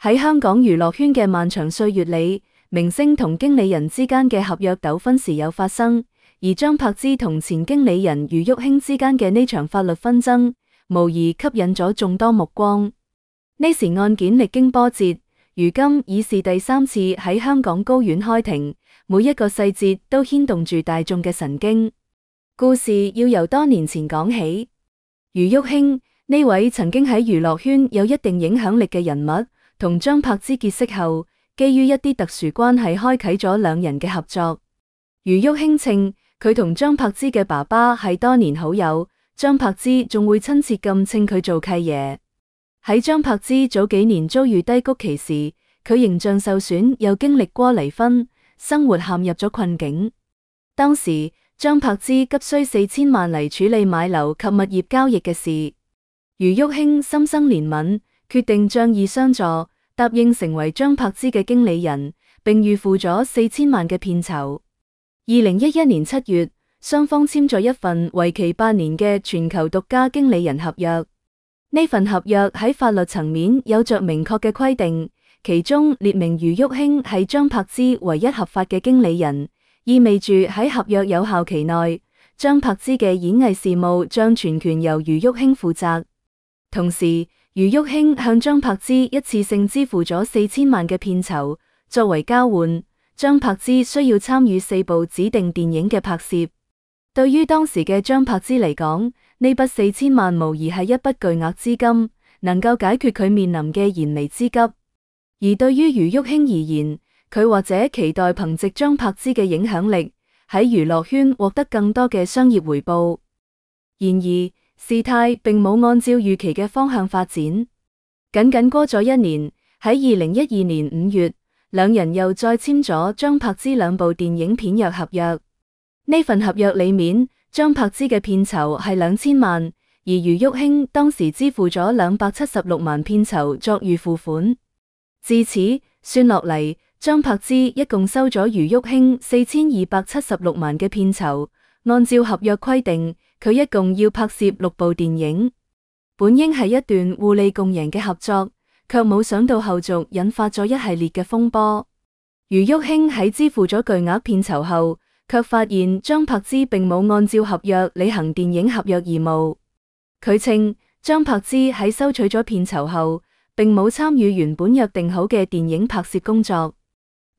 喺香港娛樂圈嘅漫長歲月裏，明星同經理人之間嘅合約糾紛時有發生，而張柏芝同前經理人余玉卿之間嘅呢場法律紛爭，無疑吸引咗眾多目光。呢時案件歷經波折，如今已是第3次喺香港高院開庭，每一個細節都牽動住大眾嘅神經。故事要由多年前講起。余玉卿呢位曾經喺娛樂圈有一定影響力嘅人物，同張柏芝結識後，基於一啲特殊關係開啟咗兩人嘅合作。余玉卿稱佢同張柏芝嘅爸爸係多年好友，張柏芝仲會親切咁稱佢做契爺。喺張柏芝早幾年遭遇低谷期時，佢形象受損，又經歷過離婚，生活陷入咗困境。當時張柏芝急需4000萬嚟處理買樓及物業交易嘅事，余玉卿心生憐憫，決定仗義相助，答應成為張柏芝嘅經理人，並預付咗4000萬嘅片酬。2011年7月，雙方簽咗一份為期8年嘅全球獨家經理人合約。呢份合約喺法律層面有着明確嘅規定，其中列明余玉卿係張柏芝唯一合法嘅經理人，意味住喺合約有效期內，張柏芝嘅演藝事務將全權由余玉卿負責。同時，余玉卿向張柏芝一次性支付咗4000萬嘅片酬，作為交換，張柏芝需要參與4部指定電影嘅拍攝。對於當時嘅張柏芝嚟講，呢筆4000萬無疑係一筆巨額資金，能夠解決佢面臨嘅燃眉之急。而對於余玉卿而言，佢或者期待憑藉張柏芝嘅影響力，喺娛樂圈獲得更多嘅商業回報。然而，事態並冇按照預期嘅方向發展。僅過咗1年，喺2012年5月，兩人又再簽咗張柏芝2部電影片約合約。呢份合約裏面，張柏芝嘅片酬係2000萬，而余玉卿當時支付咗276萬片酬作預付款。自此算落嚟，張柏芝一共收咗余玉卿4276萬嘅片酬。按照合約規定，佢一共要拍攝6部電影，本應係一段互利共贏嘅合作，卻冇想到後續引發咗一系列嘅風波。余玉卿喺支付咗巨額片酬後，卻發現張柏芝並冇按照合約履行電影合約義務。佢稱張柏芝喺收取咗片酬後，並冇參與原本約定好嘅電影拍攝工作。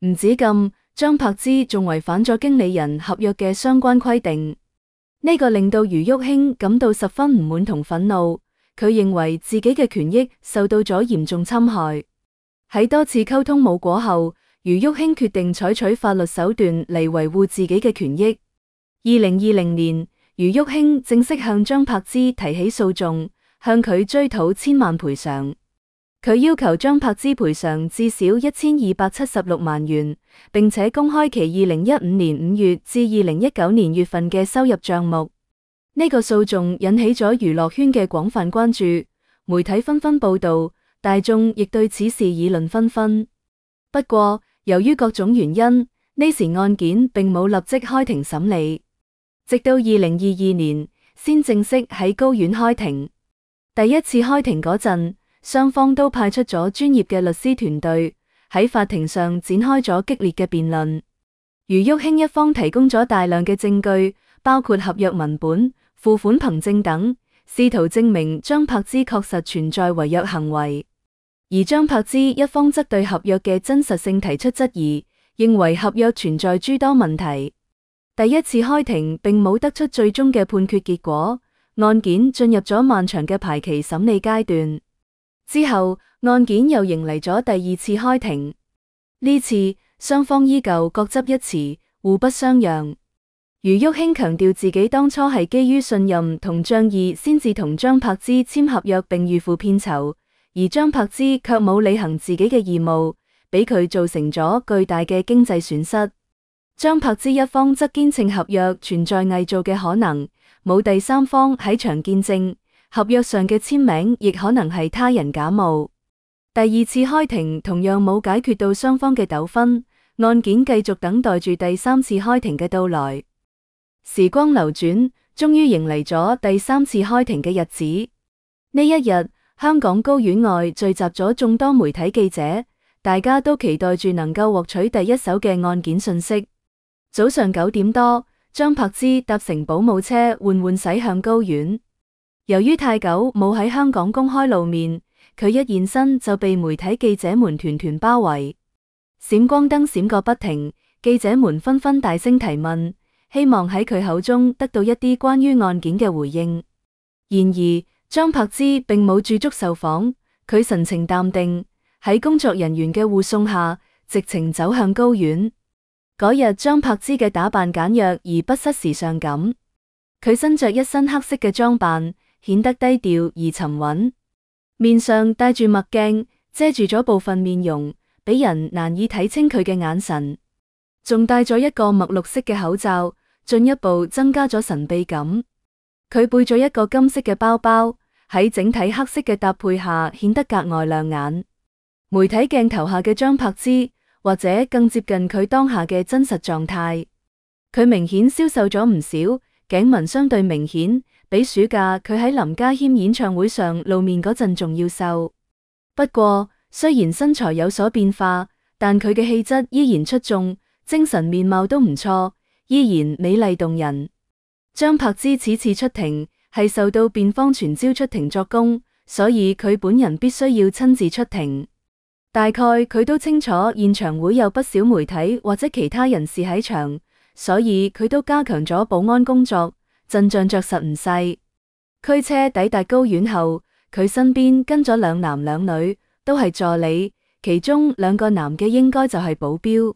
唔止咁，張柏芝仲違反咗經理人合約嘅相關規定。呢個令到余玉卿感到十分唔滿同憤怒。佢認為自己嘅權益受到咗嚴重侵害。喺多次溝通冇果後，余玉卿決定採取法律手段嚟維護自己嘅權益。2020年，余玉卿正式向張柏芝提起訴訟，向佢追討1000萬賠償。佢要求張柏芝賠償至少1276萬元，並且公開其2015年5月至2019年月份嘅收入賬目。呢個訴訟引起咗娛樂圈嘅廣泛關注，媒體紛紛報道，大眾亦對此事議論紛紛。不過，由於各種原因，呢時案件並冇立即開庭審理，直到2022年先正式喺高院開庭。第一次開庭嗰陣，雙方都派出咗專業嘅律師團隊，喺法庭上展開咗激烈嘅辯論。余玉卿一方提供咗大量嘅證據，包括合約文本、付款憑證等，試圖證明張柏芝確實存在違約行為。而張柏芝一方則對合約嘅真實性提出質疑，認為合約存在諸多問題。第一次開庭並冇得出最終嘅判決結果，案件進入咗漫長嘅排期審理階段。之後，案件又迎嚟咗第2次開庭。呢次雙方依舊各執一詞，互不相讓。余玉卿強調自己當初係基於信任同仗義先至同張柏芝簽合約並預付片酬，而張柏芝卻冇履行自己嘅義務，俾佢造成咗巨大嘅經濟損失。張柏芝一方則堅稱合約存在偽造嘅可能，冇第三方喺場見證，合約上嘅簽名亦可能係他人假冒。第2次開庭同樣冇解決到雙方嘅糾紛，案件繼續等待住第3次開庭嘅到來。時光流轉，終於迎嚟咗第3次開庭嘅日子。呢一日，香港高院外聚集咗眾多媒體記者，大家都期待住能夠獲取第一手嘅案件訊息。早上9點多，張柏芝搭乘保姆車緩緩駛向高院。由於太久冇喺香港公開露面，佢一現身就被媒體記者們團團包圍，閃光燈閃個不停，記者們紛紛大聲提問，希望喺佢口中得到一啲關於案件嘅回應。然而，張柏芝並冇駐足受訪，佢神情淡定，喺工作人員嘅護送下，直情走向高院。嗰日張柏芝嘅打扮簡約而不失時尚感，佢身着一身黑色嘅裝扮，顯得低調而沉穩，面上戴住墨鏡，遮住咗部分面容，俾人難以睇清佢嘅眼神，仲戴咗一個墨綠色嘅口罩，進一步增加咗神秘感。佢背咗一個金色嘅包包，喺整體黑色嘅搭配下顯得格外亮眼。媒體鏡頭下嘅張柏芝，或者更接近佢當下嘅真實狀態。佢明顯消瘦咗唔少，頸紋相對明顯，比暑假佢喺林家謙演唱會上露面嗰陣仲要瘦。不過雖然身材有所變化，但佢嘅氣質依然出眾，精神面貌都唔錯，依然美麗動人。張柏芝此次出庭係受到辯方傳召出庭作供，所以佢本人必須要親自出庭。大概佢都清楚現場會有不少媒體或者其他人士喺場，所以佢都加強咗保安工作，陣仗着實唔細。驅車抵達高院後，佢身邊跟咗2男2女，都係助理，其中2個男嘅應該就係保鏢。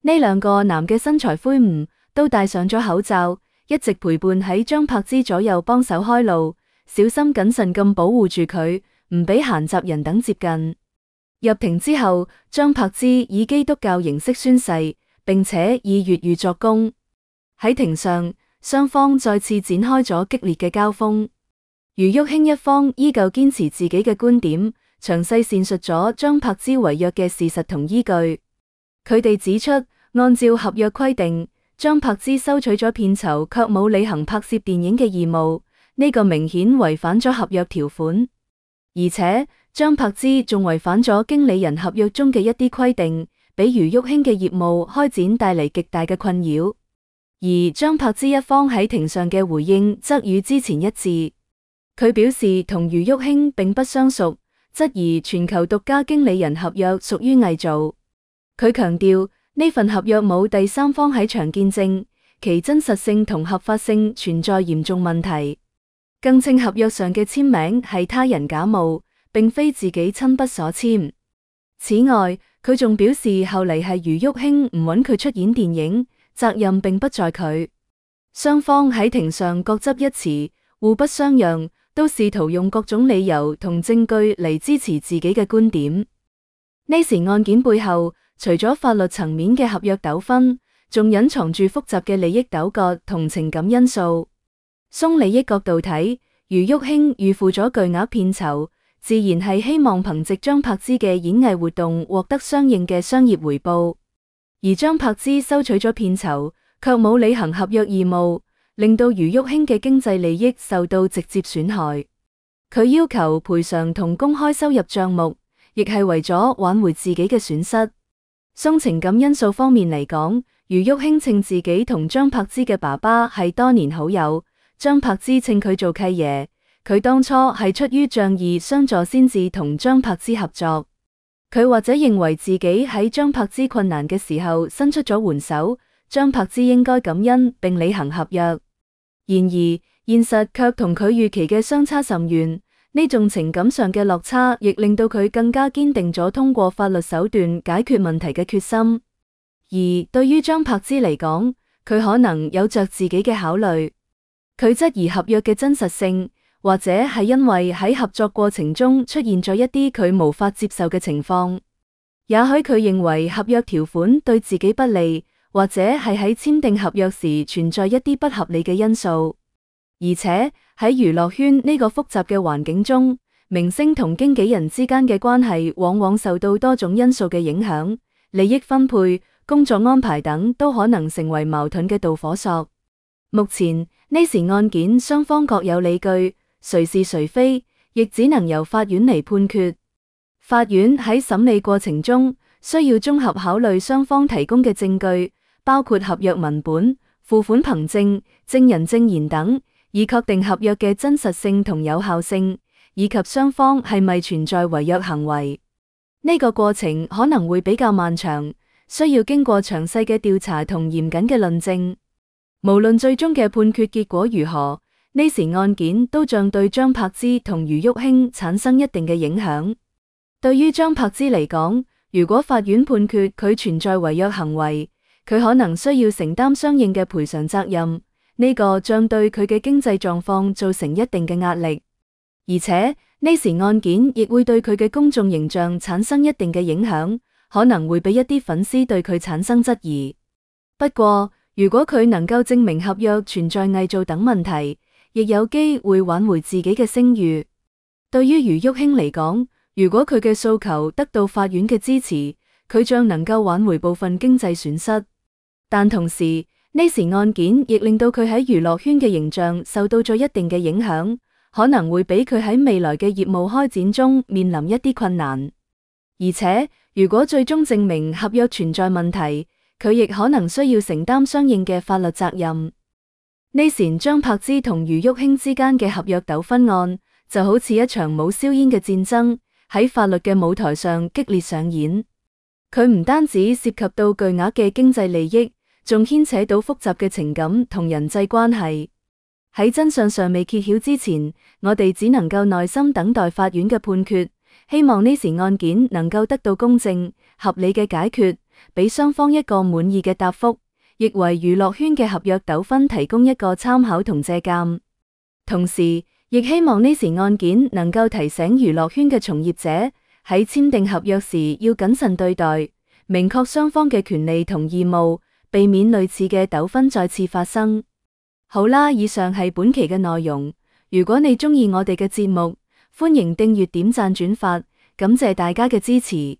呢2個男嘅身材魁梧，都戴上咗口罩，一直陪伴喺張柏芝左右幫手開路，小心謹慎咁保護住佢，唔俾閒雜人等接近。入庭之後，張柏芝以基督教形式宣誓，並且以粵語作供。喺庭上，雙方再次展開咗激烈嘅交鋒。余玉卿一方依舊堅持自己嘅觀點，詳細闡述咗張柏芝違約嘅事實同依據。佢哋指出，按照合約規定，張柏芝收取咗片酬，卻冇履行拍攝電影嘅義務，呢個明顯違反咗合約條款。而且張柏芝仲違反咗經理人合約中嘅一啲規定，俾余玉卿嘅業務開展帶嚟極大嘅困擾。而張柏芝一方喺庭上嘅回應則與之前一致，佢表示同余玉卿並不相熟，質疑全球獨家經理人合約屬於偽造。佢強調呢份合約冇第三方喺場見證，其真實性同合法性存在嚴重問題。更稱合約上嘅簽名係他人假冒，並非自己親筆所簽。此外，佢仲表示後嚟係余玉卿唔揾佢出演電影，責任並不在佢。雙方喺庭上各執一詞，互不相讓，都試圖用各種理由同證據嚟支持自己嘅觀點。呢時案件背後，除咗法律層面嘅合約糾紛，仲隱藏住複雜嘅利益糾葛同情感因素。從利益角度睇，余玉卿預付咗巨額片酬，自然係希望憑藉張柏芝嘅演藝活動獲得相應嘅商業回報。而張柏芝收取咗片酬，卻冇履行合約義務，令到余玉卿嘅經濟利益受到直接損害。佢要求賠償同公開收入賬目，亦係為咗挽回自己嘅損失。從情感因素方面嚟講，余玉卿稱自己同張柏芝嘅爸爸係多年好友。張柏芝稱佢做契爺，佢當初係出於仗義相助先至同張柏芝合作。佢或者認為自己喺張柏芝困難嘅時候伸出咗援手，張柏芝應該感恩並履行合約。然而現實卻同佢預期嘅相差甚遠，呢種情感上嘅落差亦令到佢更加堅定咗通過法律手段解決問題嘅決心。而對於張柏芝嚟講，佢可能有着自己嘅考慮。佢質疑合約嘅真實性，或者係因為喺合作過程中出現咗一啲佢無法接受嘅情況。也許佢認為合約條款對自己不利，或者係喺簽訂合約時存在一啲不合理嘅因素。而且喺娛樂圈呢個複雜嘅環境中，明星同經紀人之間嘅關係往往受到多種因素嘅影響，利益分配、工作安排等都可能成為矛盾嘅導火索。目前呢時案件雙方各有理據，誰是誰非，亦只能由法院嚟判決。法院喺審理過程中，需要綜合考慮雙方提供嘅證據，包括合約文本、付款憑證、證人證言等，以確定合約嘅真實性同有效性，以及雙方係咪存在違約行為。呢個過程可能會比較漫長，需要經過詳細嘅調查同嚴謹嘅論證。無論最終嘅判決結果如何，呢時案件都將對張柏芝同余玉卿產生一定嘅影響。對於張柏芝嚟講，如果法院判決佢存在違約行為，佢可能需要承擔相應嘅賠償責任，呢個將對佢嘅經濟狀況造成一定嘅壓力。而且呢時案件亦會對佢嘅公眾形象產生一定嘅影響，可能會俾一啲粉絲對佢產生質疑。不過，如果佢能夠證明合約存在偽造等問題，亦有機會挽回自己嘅聲譽。對於余玉卿嚟講，如果佢嘅訴求得到法院嘅支持，佢將能夠挽回部分經濟損失。但同時，呢時案件亦令到佢喺娛樂圈嘅形象受到咗一定嘅影響，可能會俾佢喺未來嘅業務開展中面臨一啲困難。而且，如果最終證明合約存在問題，佢亦可能需要承擔相應嘅法律責任。呢時張柏芝同余玉卿之間嘅合約糾紛案，就好似一場冇硝煙嘅戰爭，喺法律嘅舞台上激烈上演。佢唔單止涉及到巨額嘅經濟利益，仲牽扯到複雜嘅情感同人際關係。喺真相尚未揭曉之前，我哋只能夠耐心等待法院嘅判決，希望呢時案件能夠得到公正、合理嘅解決，俾雙方一個滿意嘅答覆，亦為娛樂圈嘅合約糾紛提供一個參考同借鑒。同時，亦希望呢時案件能夠提醒娛樂圈嘅從業者，喺簽訂合約時要謹慎對待，明確雙方嘅權利同義務，避免類似嘅糾紛再次發生。好啦，以上係本期嘅內容。如果你鍾意我哋嘅節目，歡迎訂閱、點讚、轉發，感謝大家嘅支持。